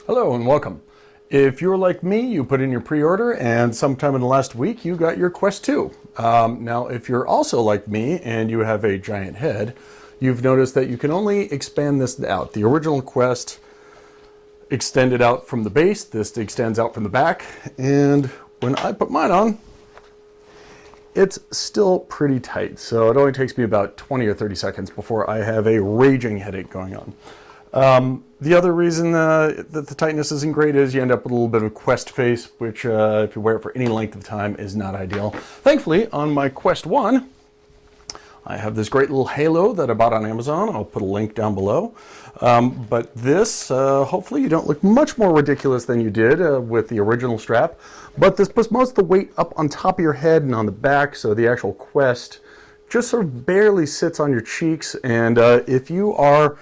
Hello and welcome. If you're like me, you put in your pre-order and sometime in the last week you got your Quest 2. Now if you're also like me and you have a giant head, you've noticed that you can only expand this out. The original Quest extended out from the base, this extends out from the back, and when I put mine on, it's still pretty tight. So it only takes me about 20 or 30 seconds before I have a raging headache going on. The other reason that the tightness isn't great is you end up with a little bit of a Quest face, which if you wear it for any length of time is not ideal. Thankfully, on my Quest 1, I have this great little halo that I bought on Amazon. I'll put a link down below. But this, hopefully you don't look much more ridiculous than you did with the original strap. But this puts most of the weight up on top of your head and on the back, so the actual Quest just sort of barely sits on your cheeks. And if you are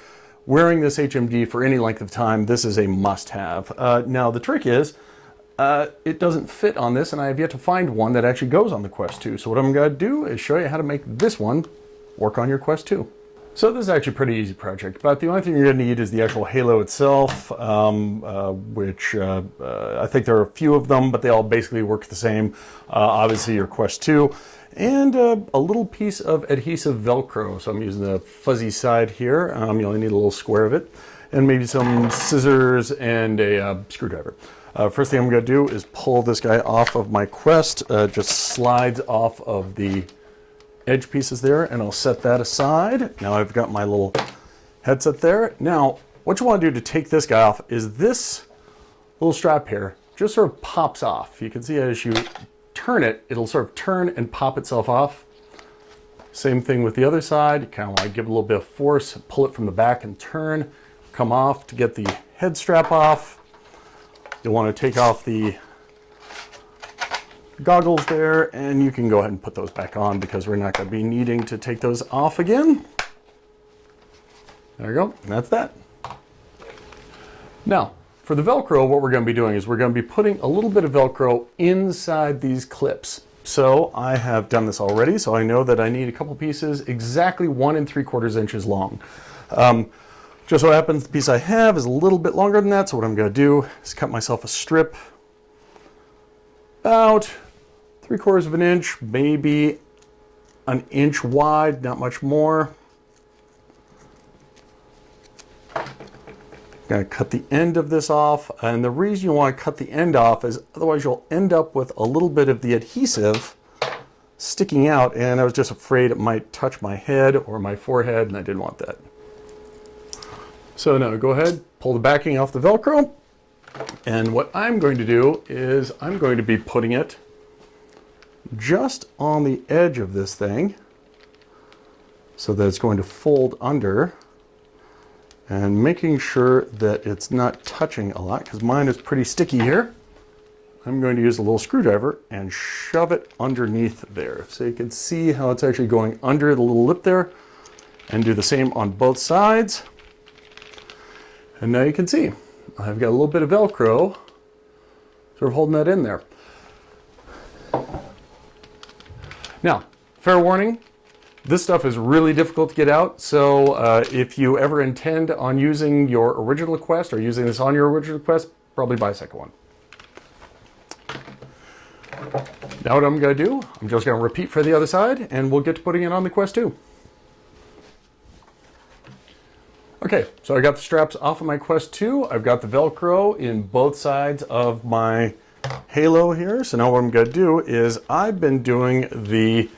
wearing this HMD for any length of time, this is a must-have. Now the trick is, it doesn't fit on this, and I have yet to find one that actually goes on the Quest 2. So what I'm going to do is show you how to make this one work on your Quest 2. So this is actually a pretty easy project, but the only thing you're going to need is the actual halo itself, which I think there are a few of them, but they all basically work the same. Obviously your Quest 2. And a little piece of adhesive Velcro. So I'm using the fuzzy side here. You only need a little square of it. And maybe some scissors and a screwdriver. First thing I'm going to do is pull this guy off of my Quest. Just slides off of the edge pieces there, and I'll set that aside. Now I've got my little headset there. Now, what you want to do to take this guy off is this little strap here just sort of pops off. You can see as you turn it, it'll sort of turn and pop itself off. Same thing with the other side. You kind of want to give it a little bit of force, pull it from the back and turn, come off to get the head strap off. You'll want to take off the goggles there, and you can go ahead and put those back on because we're not going to be needing to take those off again. There you go, and that's that. Now, for the Velcro, what we're going to be doing is we're going to be putting a little bit of Velcro inside these clips. So I have done this already, so I know that I need a couple pieces exactly 1 3/4 inches long. Just so happens the piece I have is a little bit longer than that, so what I'm going to do is cut myself a strip about 3/4 of an inch, maybe an inch wide, not much more. Going to cut the end of this off, and the reason you want to cut the end off is otherwise you'll end up with a little bit of the adhesive sticking out, and I was just afraid it might touch my head or my forehead, and I didn't want that. So now go ahead, pull the backing off the Velcro, and what I'm going to do is I'm going to be putting it just on the edge of this thing so that it's going to fold under, and making sure that it's not touching a lot because mine is pretty sticky here. I'm going to use a little screwdriver and shove it underneath there so you can see how it's actually going under the little lip there, and do the same on both sides. And now you can see I've got a little bit of Velcro sort of holding that in there. Now, fair warning, this stuff is really difficult to get out, so if you ever intend on using your original Quest or using this on your original Quest, probably buy a second one. Now what I'm going to do, I'm just going to repeat for the other side, and we'll get to putting it on the Quest 2. Okay, so I got the straps off of my Quest 2. I've got the Velcro in both sides of my halo here. So now what I'm going to do is I've been doing the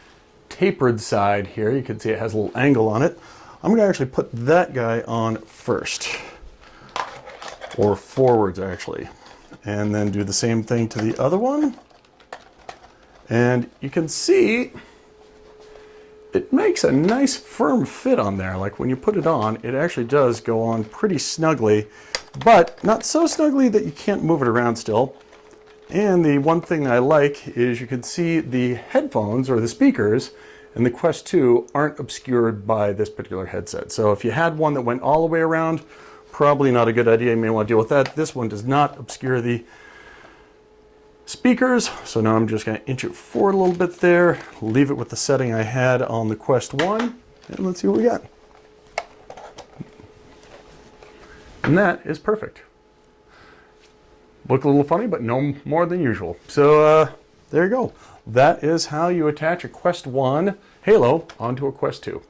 tapered side here. You can see it has a little angle on it. I'm going to actually put that guy on first, or forwards actually, and then do the same thing to the other one. And you can see it makes a nice firm fit on there. Like when you put it on, it actually does go on pretty snugly, but not so snugly that you can't move it around still. And the one thing I like is you can see the headphones or the speakers in the Quest 2 aren't obscured by this particular headset. So if you had one that went all the way around, probably not a good idea. You may want to deal with that. This one does not obscure the speakers. So now I'm just going to inch it forward a little bit there, leave it with the setting I had on the Quest 1, and let's see what we got. And that is perfect. Look a little funny, but no more than usual. So there you go. That is how you attach a Quest 1 Halo onto a Quest 2.